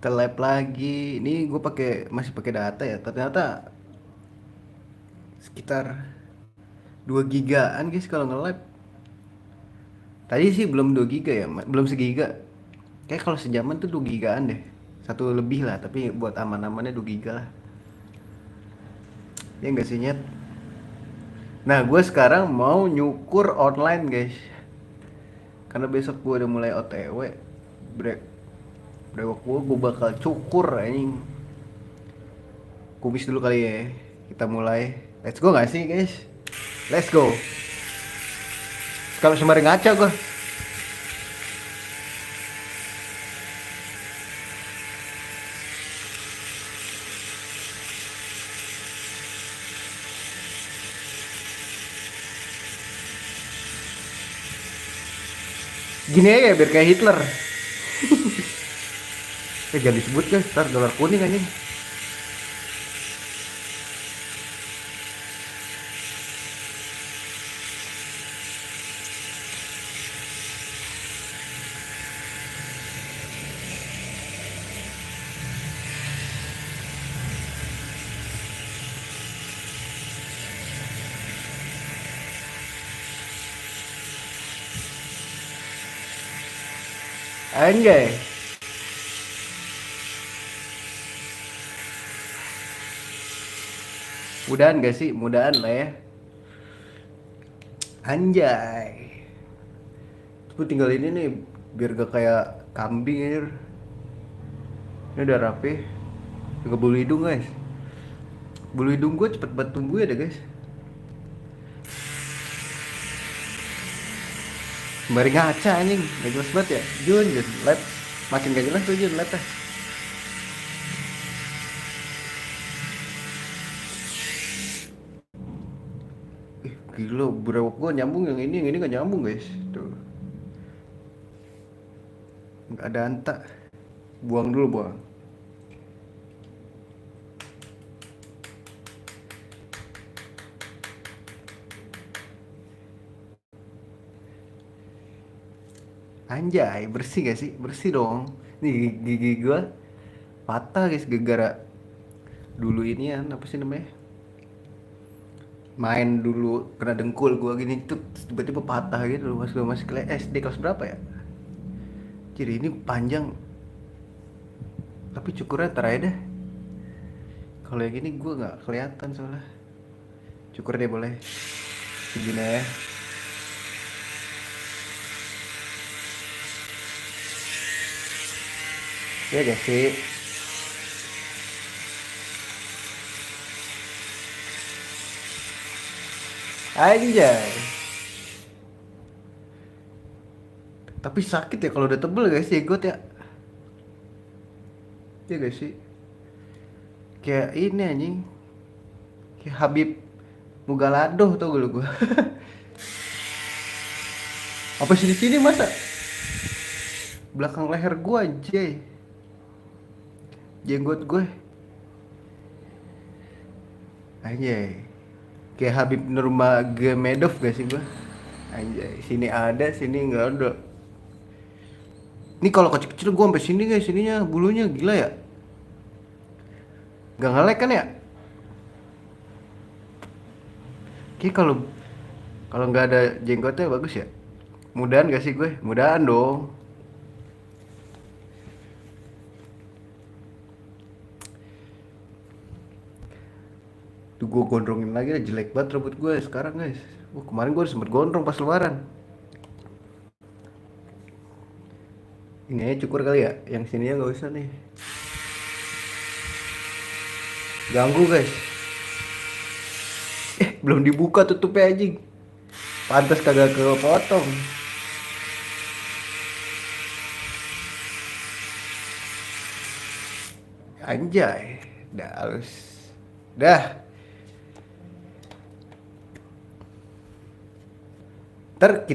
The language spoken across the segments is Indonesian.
Kita live lagi. Ini gue masih pakai data ya. Ternyata sekitar 2 gigaan guys kalau nge-live. Tadi sih belum 2 giga ya, belum segiga. Kayak kalau sejaman tuh 2 gigaan deh. Satu lebih lah, tapi buat aman-amannya 2 giga lah. Ya enggak sih nyet. Nah, gue sekarang mau nyukur online guys. Karena besok gue udah mulai OTW. Break. Brewok gue bakal cukur anjing. Kumis dulu kali ya. Kita mulai. Let's go gak sih guys? Let's go. Kalau sembari ngaca gue. Gini aja biar kayak Hitler. Jangan disebut guys, ntar dolar kuning anjing. Anjay. Mudahan gak sih? Mudahan lah ya. Anjay. Gue tinggal ini nih biar gak kayak kambing anjir. Ini udah rapi. Juga bulu hidung guys. Bulu hidung gue cepet banget tumbuh ya deh guys. Sembari ngaca anjing, gak jelas banget ya. Jun, live makin gak jelas tuh Jun, live dah. Gila, berapa gue nyambung yang ini gak nyambung guys. Tuh. Gak ada anta. Buang dulu, buang. Anjay, bersih gak sih? Bersih dong. Nih gigi gue patah guys gara-gara dulu ini ya, apa sih namanya? Main dulu kena dengkul gue gini tuh tiba-tiba patah gitu pas gue masih kelas SD kelas berapa ya? Jadi ini panjang tapi cukurnya terakhir dah. Kalau yang ini gue nggak kelihatan soalnya. Cukur deh boleh. Segini ya. Ya gak sih? Anjay. Tapi sakit ya kalau udah tebel guys ya gue ya. Ya gak sih? Kayak ini anjing. Kayak Habib Mugalado tau gue. Apa sih di sini masa? Belakang leher gue anjay. Jenggot gue. Anjay. Kayak Habib Nurmagomedov gak sih gue? Anjay, sini ada, sini nggak ada. Ini kalau kecil-kecil gue sampai sini guys, sininya bulunya gila ya. Gak ngelek kan ya? Kayak kalau nggak ada jenggotnya bagus ya. Mudahan gak sih gue? Mudahan dong. Tuh gue gondrongin lagi lah, jelek banget rambut gue sekarang guys. Kemarin gue sempet gondrong pas lebaran. Ini aja cukur kali ya, yang sininya nggak usah nih. Ganggu guys. Belum dibuka tutupnya anjing. Pantas kagak kepotong. Anjay, dah halus. Dah. Ntar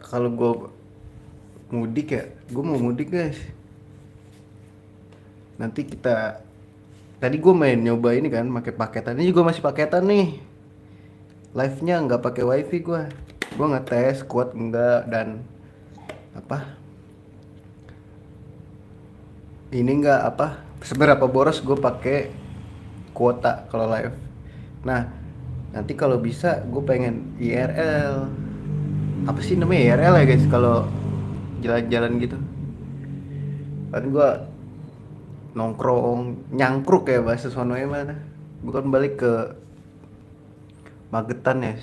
kalau gue mudik ya, gue mau mudik guys. Nanti kita tadi gue main nyoba ini kan, pakai paketan. Ini juga masih paketan nih. Live-nya nggak pakai wifi gue. Gue ngetes kuat enggak dan apa? ini nggak apa, seberapa boros gue pakai kuota kalau live. Nah, nanti kalau bisa gue pengen IRL. Apa sih namanya IRL ya guys kalau jalan-jalan gitu? Kan gue nongkrong, nyangkruk ya bahasa sononya mana? Bukan balik ke Magetan ya.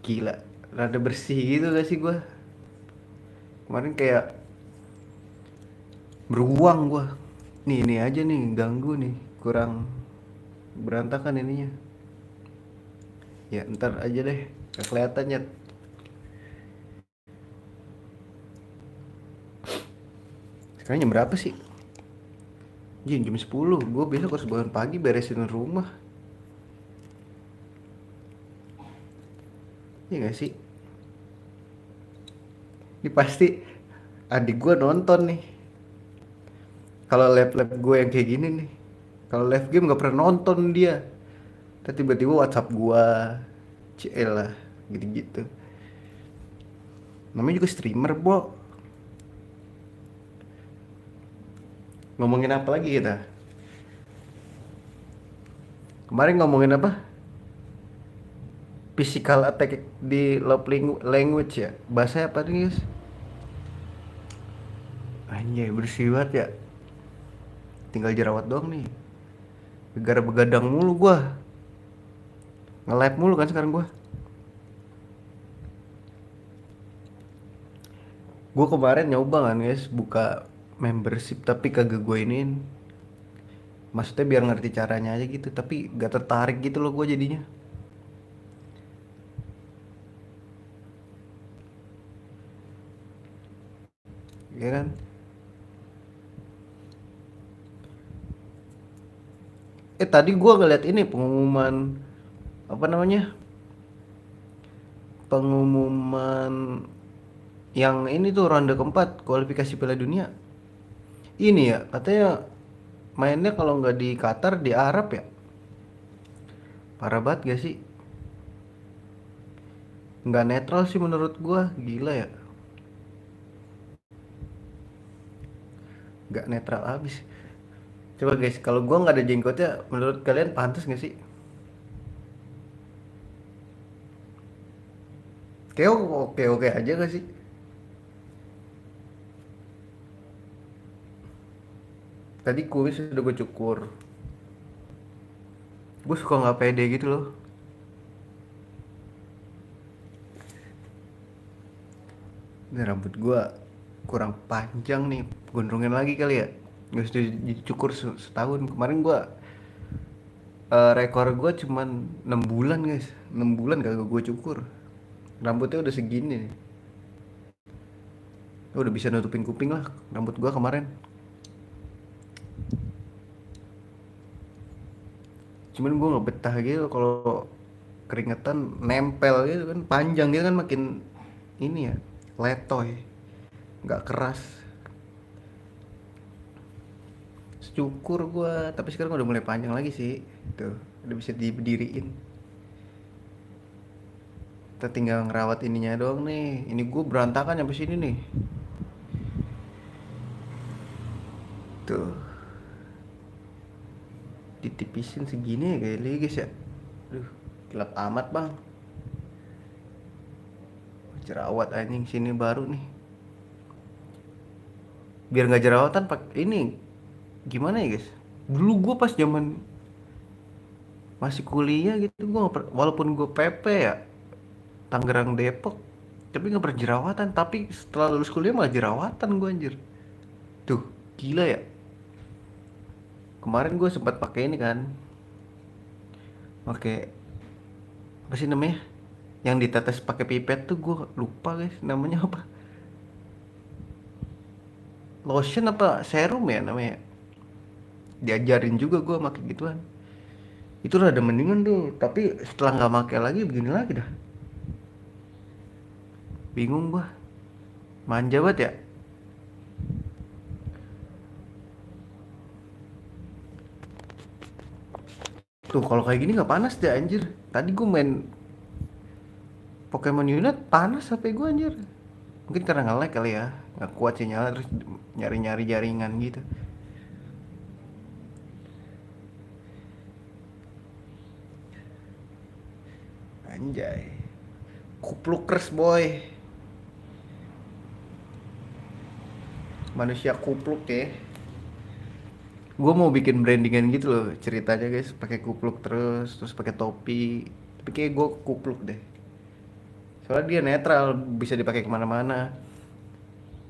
Gila, rada bersih gitu gak sih gue? Kemarin kayak beruang gue. Nih ini aja nih ganggu nih, kurang berantakan ininya. Ya ntar aja deh, gak kelihatan ya. Sekarang jam berapa sih? Jam 10. Gue besok harus bangun pagi beresin rumah. Iya gak sih? Ini pasti adik gue nonton nih. Kalau lab-lab gue yang kayak gini nih. Kalau live game gak pernah nonton dia. Tapi tiba-tiba WhatsApp gue. CL lah. Gitu-gitu. Namanya juga streamer, Bo. Ngomongin apa lagi kita? Kemarin ngomongin apa? Physical attack di love language ya. Bahasa apa nih guys? Anjay bersih banget ya. Tinggal jerawat doang nih. Gara begadang mulu gua. Nge-live mulu kan sekarang gua. Gua kemarin nyoba kan guys buka membership tapi kagak gue iniin. Maksudnya biar ngerti caranya aja gitu, tapi gak tertarik gitu loh gua jadinya. Ya kan? Tadi gua ngeliat ini pengumuman apa namanya? Pengumuman yang ini tuh ronde keempat kualifikasi Piala Dunia. Ini ya katanya mainnya kalau nggak di Qatar di Arab ya. Parah banget gak sih? Nggak netral sih menurut gua. Gila ya. Nggak netral abis. Coba guys, kalau gua nggak ada jenggotnya, menurut kalian pantas nggak sih? Kayak oke oke aja gak sih? Tadi kumis udah gue cukur. Gue suka nggak pede gitu loh. Ini rambut gua kurang panjang nih. Gondrongin lagi kali ya. Gak sudah dicukur setahun. Kemarin gua rekor gua cuman 6 bulan guys. 6 bulan kagak gue cukur. Rambutnya udah segini nih. Udah bisa nutupin kuping lah rambut gua kemarin. Cuman gua nggak betah gitu kalau keringetan nempel gitu kan, panjang gitu kan makin ini ya, letoy, nggak keras. Cukur gua, tapi sekarang udah mulai panjang lagi sih. Tuh, udah bisa diberdiriin. Kita tinggal ngerawat ininya doang nih. Ini gua berantakan sampai sini nih. Tuh, ditipisin segini ya kayak guys ya. Aduh, gelap amat bang. Jerawat anjing sini baru nih. Biar nggak jerawatan pak ini gimana ya guys? Dulu gue pas zaman masih kuliah gitu gue walaupun gue PP ya Tangerang Depok tapi nggak pernah jerawatan, tapi setelah lulus kuliah malah jerawatan gue anjir. Tuh gila ya. Kemarin gue sempat pakai ini kan, pakai apa sih namanya yang ditetes pakai pipet tuh, gue lupa guys namanya apa, lotion apa serum ya namanya. Diajarin juga gue pakai gituan. Itu rada mendingan tuh, tapi setelah nggak pakai lagi begini lagi dah. Bingung gua, manja banget ya. Tuh kalau kayak gini nggak panas deh anjir. Tadi gua main Pokemon Unite panas HP gua anjir. Mungkin karena nge-lag kali ya. nggak kuat sih nyala, terus nyari-nyari jaringan gitu. Anjay, kuplukers boy, manusia kupluk ya. Gue mau bikin brandingan gitu loh ceritanya guys, pakai kupluk terus pakai topi, tapi kayak gue kupluk deh, soalnya dia netral, bisa dipakai kemana-mana.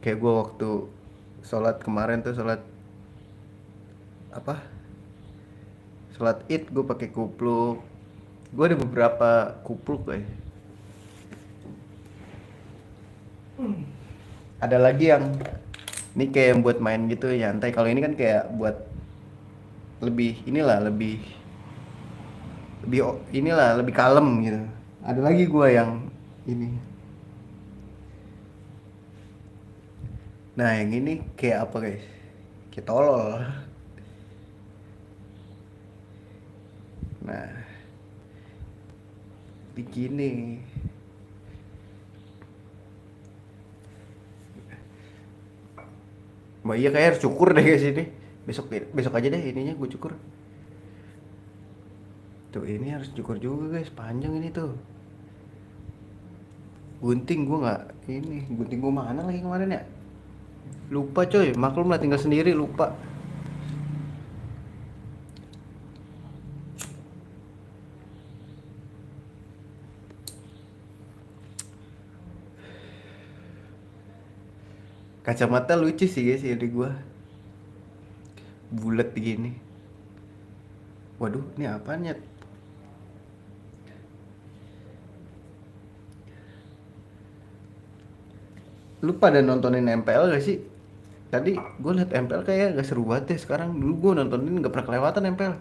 Kayak gue waktu sholat kemarin tuh, sholat apa, sholat id gue pakai kupluk. Gue ada beberapa kupluk guys. Ada lagi yang ini kayak yang buat main gitu nyantai, kalau ini kan kayak buat lebih inilah, inilah lebih kalem gitu. Ada lagi gue yang ini. Nah yang ini kayak apa guys, kayak tolol. Nah begini. Mbak iya kayak harus cukur deh guys ini. Besok besok aja deh ininya gue cukur. Tuh ini harus cukur juga guys, panjang ini tuh. Gunting gue nggak ini, gunting gue mana lagi kemarin ya? Lupa coy, maklum lah tinggal sendiri lupa. Kacamata lucu sih guys ini gue, bulat gini. Waduh, ini apaan ya? Lu pada nontonin MPL gak sih? Tadi gue liat MPL kayak gak seru banget deh sekarang. Dulu gue nontonin gak pernah kelewatan MPL.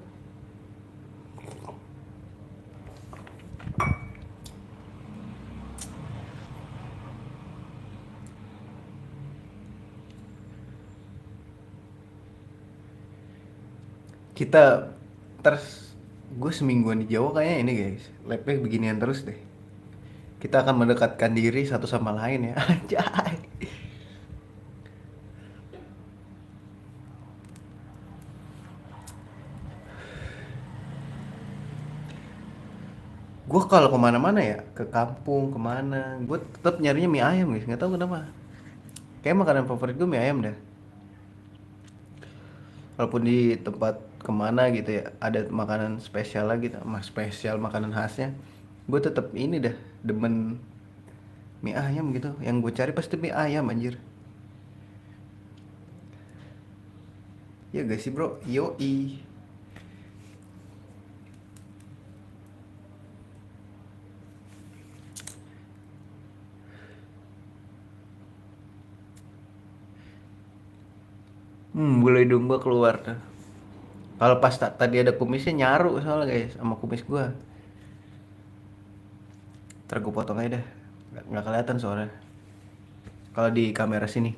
Kita terus, gue semingguan di Jawa kayaknya ini guys, labnya beginian terus deh. Kita akan mendekatkan diri satu sama lain ya. Anjay. Gue kalau kemana-mana ya, ke kampung kemana, gue tetap nyarinya mie ayam guys, nggak tahu kenapa. Kayak makanan favorit gue mie ayam dah. Walaupun di tempat kemana gitu ya ada makanan spesial lagi, mah spesial makanan khasnya, gue tetap ini dah demen mie ayam gitu. Yang gue cari pasti mie ayam anjir. Ya gak sih bro, yoi. Bulu hidung gue keluar tuh. Kalau pas tadi ada kumisnya nyaru soalnya guys sama kumis gue. Ntar gue potong aja dah. Nggak kelihatan soalnya. Kalau di kamera sini.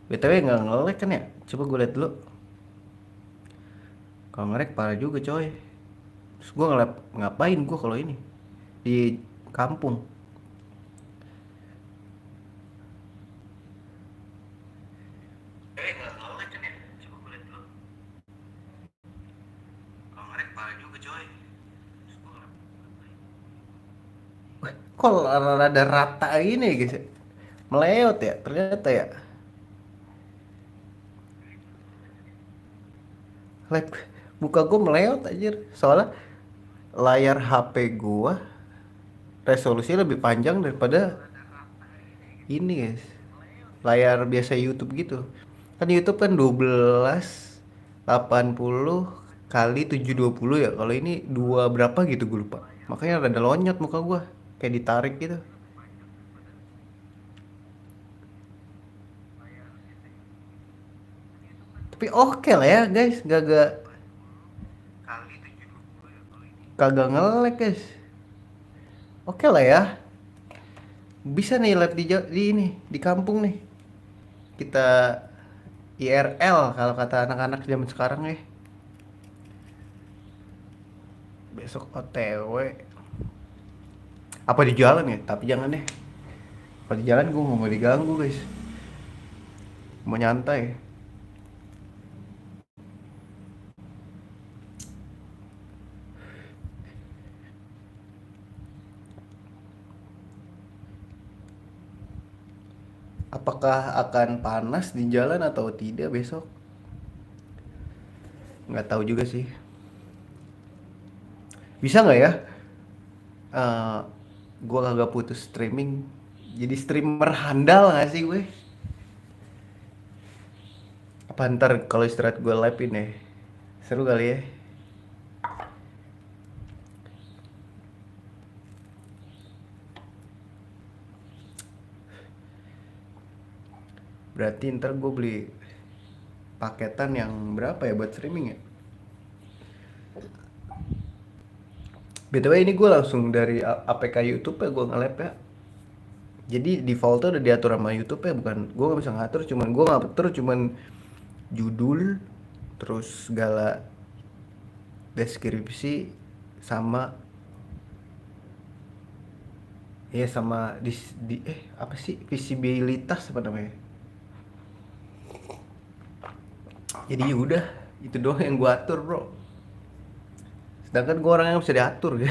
BTW nggak nge-lag kan ya? Coba gue liat dulu. Kalau nge-lag parah juga coy. Terus gue ngapain gue kalau ini? Di kampung. Kok rada rata gini ya guys ya? Meleot ya ternyata ya. Lab muka gue meleot anjir. Soalnya layar HP gue resolusinya lebih panjang daripada ini guys. Layar biasa YouTube gitu. Kan YouTube kan 1280 kali 720 ya. Kalau ini dua berapa gitu gue lupa. Makanya rada lonyot muka gue. Kayak ditarik gitu. Tapi oke lah ya guys. Kagak ngelek guys. Oke lah ya. Bisa nih live di ini. Di kampung nih. Kita IRL kalau kata anak-anak zaman sekarang ya. Besok OTW. Apa di jalan ya? Tapi jangan deh. Apa di jalan gue nggak mau diganggu guys. mau nyantai. Apakah akan panas di jalan atau tidak besok? Nggak tahu juga sih. Bisa nggak ya? Eh, gua kagak putus streaming. Jadi streamer handal nggak sih gue? Apa ntar kalau istirahat gue live in ya? Seru kali ya? Berarti ntar gue beli paketan yang berapa ya buat streaming ya? BTW ini gue langsung dari APK YouTube ya gue nge-lab ya. Jadi defaultnya udah diatur sama YouTube ya, bukan gue nggak bisa ngatur, cuman gue ngatur cuman judul, terus segala deskripsi, sama ya sama apa sih visibilitas apa namanya. Jadi ya udah itu doang yang gue atur bro. Sedangkan gue orang yang bisa diatur gitu.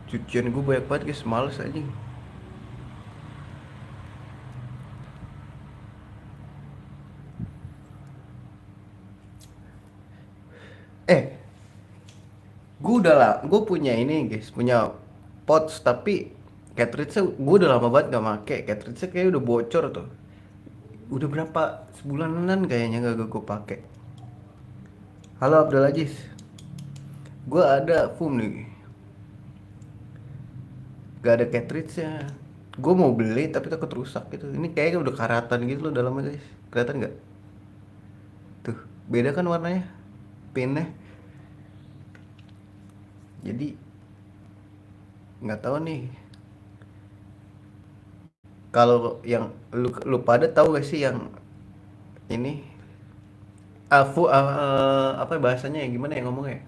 Cucian gue banyak banget guys, males aja. Eh, gue udah lah, gue punya ini guys, punya pots tapi cartridge gue udah lama banget gak make. Cartridge kayak udah bocor tuh. Udah berapa sebulanan kayaknya gak gue pakai. Halo Abdul Aziz, gue ada foam nih, gak ada cartridge-nya. Gue mau beli tapi takut rusak gitu. Ini kayaknya udah karatan gitu loh dalamnya guys. Kelihatan nggak? Tuh, beda kan warnanya, pinnya. Jadi nggak tahu nih. Kalau yang lu pada tahu gak sih yang ini? Apa bahasanya ya? Gimana ya ngomongnya?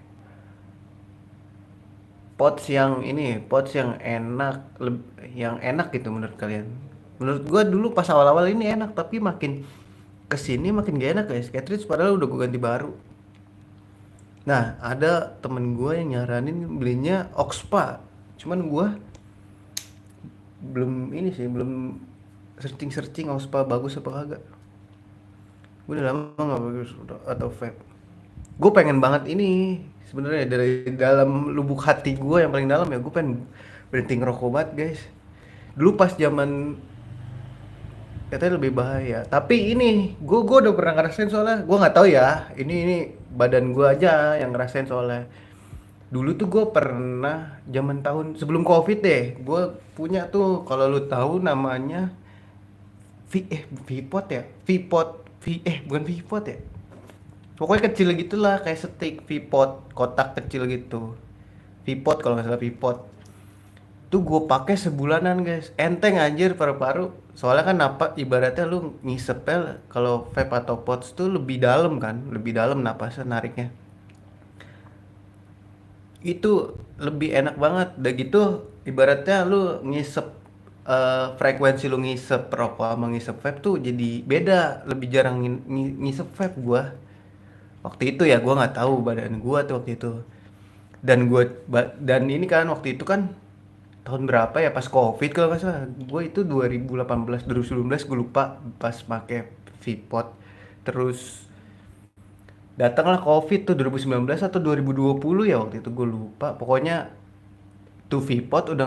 Pots yang ini, pots yang enak, yang enak gitu menurut kalian? Menurut gua dulu pas awal-awal ini enak, tapi makin kesini makin gak enak guys. Cartridge padahal udah gua ganti baru. Nah, ada temen gua yang nyaranin belinya Oxpa. Cuman gua belum ini sih, belum searching Oxpa bagus apa kagak. Gue udah lama nggak bagus atau vape. Gue pengen banget ini sebenarnya dari dalam lubuk hati gue yang paling dalam ya, gue pengen berhenti ngerokok banget guys. Dulu pas zaman katanya lebih bahaya, tapi ini gue udah pernah ngerasain soalnya. Gue nggak tahu ya, ini badan gue aja yang ngerasain soalnya. Dulu tuh gue pernah zaman tahun sebelum covid deh, gue punya tuh, kalau lu tahu namanya Vpot ya, Vpot bukan Vpot ya, pokoknya kecil gitulah kayak stick. Vpot kotak kecil gitu, Vpot kalau nggak salah. Vpot tuh gue pakai sebulanan guys, enteng anjir paru-paru. Soalnya kan apa ibaratnya lu ngisepel, kalau vape atau pods tuh lebih dalam kan, lebih dalam napasnya nariknya. Itu lebih enak banget. Udah gitu ibaratnya lu ngisep, frekuensi lu ngisep rokok sama ngisep vape tuh jadi beda. Lebih jarang ngisep vape gua waktu itu ya. Gua nggak tahu badan gua tuh waktu itu. Dan ini kan waktu itu kan tahun berapa ya, pas covid kalau nggak salah. Gua itu 2018 2019 gue lupa, pas make Vpot. Terus datanglah covid tuh 2019 atau 2020 ya, waktu itu gue lupa. Pokoknya tuh Vpot udah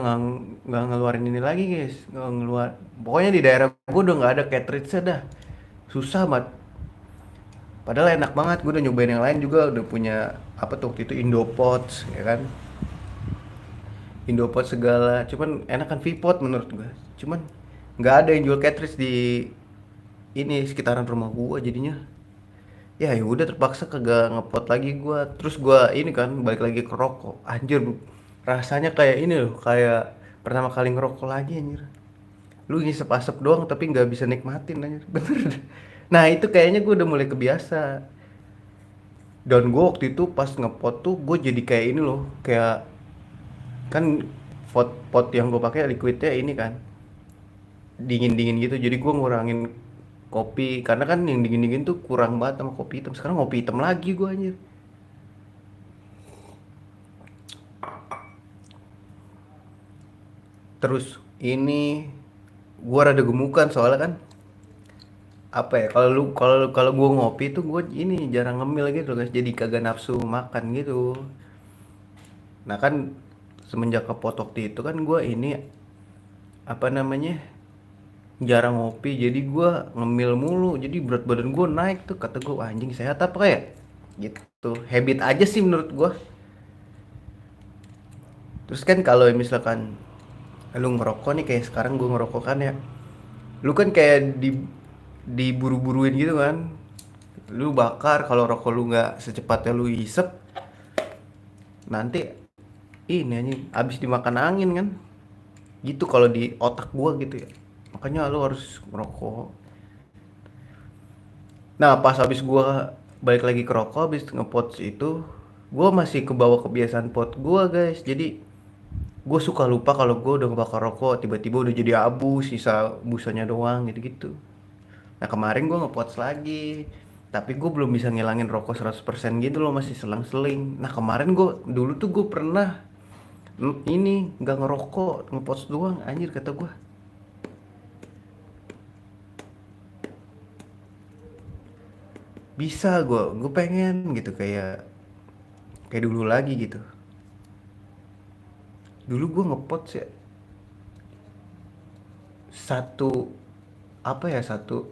nggak ngeluarin ini lagi guys, nggak ngeluar. Pokoknya di daerah gue udah nggak ada cartridge dah, susah banget. Padahal enak banget, gue udah nyobain yang lain juga, udah punya apa tuh waktu itu Indopods ya kan, Indopods segala. Cuman enakan Vpot menurut gue. Cuman nggak ada yang jual cartridge di ini sekitaran rumah gue, jadinya ya udah terpaksa kagak ngepot lagi gua. Terus gua ini kan balik lagi ke rokok. Anjir, rasanya kayak ini loh, kayak pertama kali ngerokok lagi anjir. Lu ngisep asap doang tapi nggak bisa nikmatin anjir. Bener. Nah itu kayaknya gua udah mulai kebiasa. Dan gua waktu itu pas ngepot tuh gua jadi kayak ini loh, kayak Kan pot yang gue pakai liquidnya ini kan dingin-dingin gitu, jadi gue ngurangin kopi karena kan yang dingin-dingin tuh kurang banget sama kopi hitam. Sekarang kopi hitam lagi gue anjir. Terus ini gue rada gemukan soalnya kan apa ya, kalau gue ngopi tuh gue ini jarang ngemil gitu guys, jadi kagak nafsu makan gitu. Nah kan semenjak kepot waktu itu kan gue ini apa namanya jarang ngopi, jadi gue ngemil mulu, jadi berat badan gue naik tuh. Kata gue, "Wah, anjing sehat apa ya gitu, habit aja sih menurut gue." Terus kan kalau misalkan lu ngerokok nih, kayak sekarang gue ngerokok kan ya, lu kan kayak diburu-buruin gitu kan, lu bakar. Kalau rokok lu nggak secepatnya lu isep, nanti ini anjing abis dimakan angin kan, gitu kalau di otak gua gitu ya. Makanya lu harus ngerokok. Nah pas habis gua balik lagi ke rokok habis ngepot itu, gua masih kebawa kebiasaan pot gua guys. Jadi gua suka lupa kalau gua udah ngebakar rokok, tiba-tiba udah jadi abu, sisa busanya doang gitu-gitu. Nah kemarin gua ngepot lagi, tapi gue belum bisa ngilangin rokok 100% gitu loh, masih selang-seling. Nah kemarin gue dulu tuh gue pernah ini nggak ngerokok, ngepots doang anjir. Kata gue bisa, gue pengen gitu kayak kayak dulu lagi gitu. Dulu gue ngepots ya satu apa ya satu,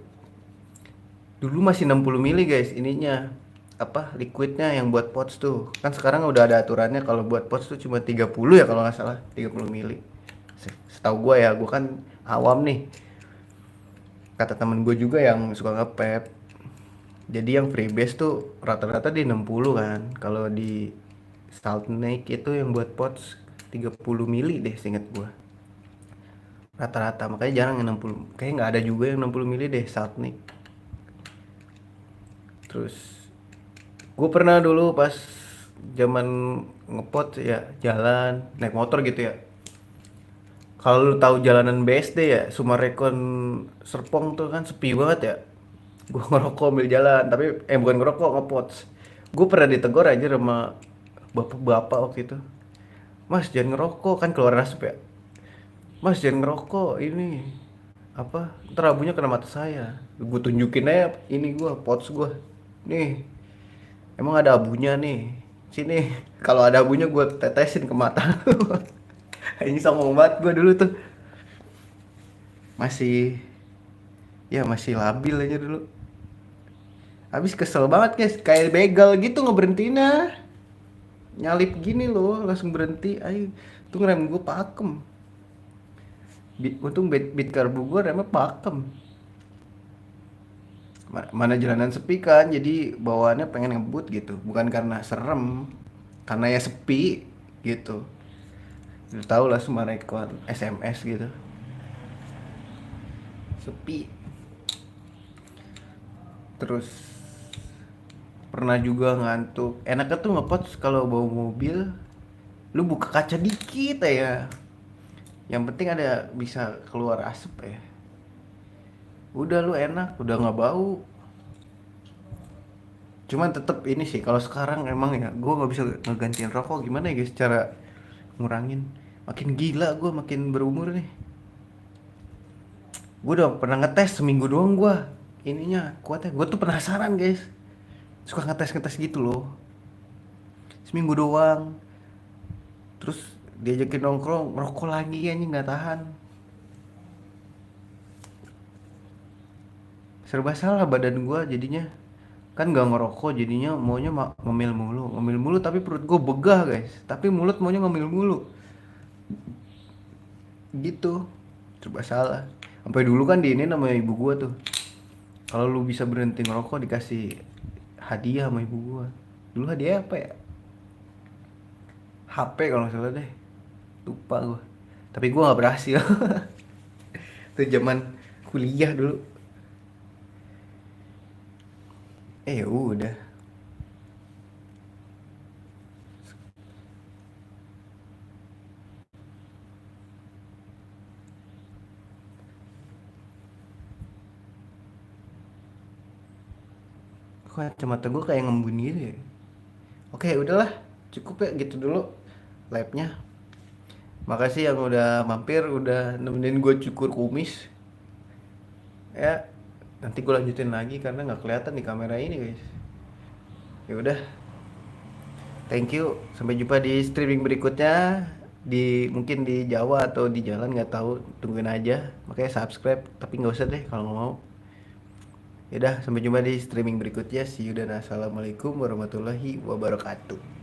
dulu masih 60 mili guys ininya, apa liquidnya yang buat pots tuh. Kan sekarang udah ada aturannya kalau buat pots tuh cuma 30 ya kalau nggak salah, 30 mili. Setahu gue ya, gue kan awam nih. Kata temen gue juga yang suka ngepep, jadi yang freebase tuh rata-rata di 60 kan. Kalau di Salt Lake itu yang buat pots 30 mili deh seinget gua. Rata-rata, makanya jarang yang 60. Kayaknya nggak ada juga yang 60 mili deh Salt Lake. Terus gue pernah dulu pas zaman ngepot ya jalan naik motor gitu ya. Kalau lu tahu jalanan BSD ya, Sumarekon Serpong tuh kan sepi banget ya. Gue ngerokok ambil jalan, tapi bukan ngerokok, ngepots. Gue pernah ditegur aja sama bapak-bapak waktu itu. "Mas jangan ngerokok," kan keluar asap ya. "Mas jangan ngerokok ini apa, ntar abunya kena mata saya." Gue tunjukin aja ini gue pots gue, nih emang ada abunya nih, sini. Kalau ada abunya gue tetesin ke mata. Ini sombong banget gue dulu tuh, masih ya masih labil aja dulu. Habis kesel banget guys, kayak begal gitu ngeberhentiin. Nyalip gini loh langsung berhenti. Ayo tuh ngerem gue pakem. Untung beat karbu gue remnya pakem. Mana jalanan sepi kan, jadi bawaannya pengen ngebut gitu, bukan karena serem, karena ya sepi gitu. Lu tau lah semua rekor SMS gitu, sepi. Terus pernah juga ngantuk, enaknya tuh ngepot kalau bawa mobil, lu buka kaca dikit ya, yang penting ada bisa keluar asap ya, udah lu enak, udah nggak bau. Cuman tetep ini sih, kalau sekarang emang ya gue nggak bisa ngegantiin rokok. Gimana ya guys cara ngurangin? Makin gila gue makin berumur nih. Gue udah pernah ngetes seminggu doang gue ininya kuatnya. Gue tuh penasaran guys, suka ngetes gitu loh. Seminggu doang, terus diajakin nongkrong ngerokok lagi anjing nggak tahan. Serba salah badan gue jadinya, kan nggak ngerokok jadinya maunya ngemil mulu, tapi perut gue begah guys, tapi mulut maunya ngemil mulu gitu. Serba salah. Sampai dulu kan di ini namanya ibu gua tuh, kalau lu bisa berhenti ngerokok dikasih hadiah sama ibu gua. Dulu hadiah apa ya, HP kalau nggak salah deh, lupa gua. Tapi gua nggak berhasil. Itu zaman kuliah dulu. Ya udah. Kacamata gue kayak ngembun gitu ya. Oke, udahlah. Cukup ya gitu dulu live-nya. Makasih yang udah mampir, udah nemenin gue cukur kumis. Ya, nanti gue lanjutin lagi karena nggak kelihatan di kamera ini, guys. Ya udah, thank you. Sampai jumpa di streaming berikutnya. Mungkin di Jawa atau di jalan nggak tahu, tungguin aja. Makanya subscribe, tapi nggak usah deh kalau nggak mau. Ya udah, sampai jumpa di streaming berikutnya. See you dan assalamualaikum warahmatullahi wabarakatuh.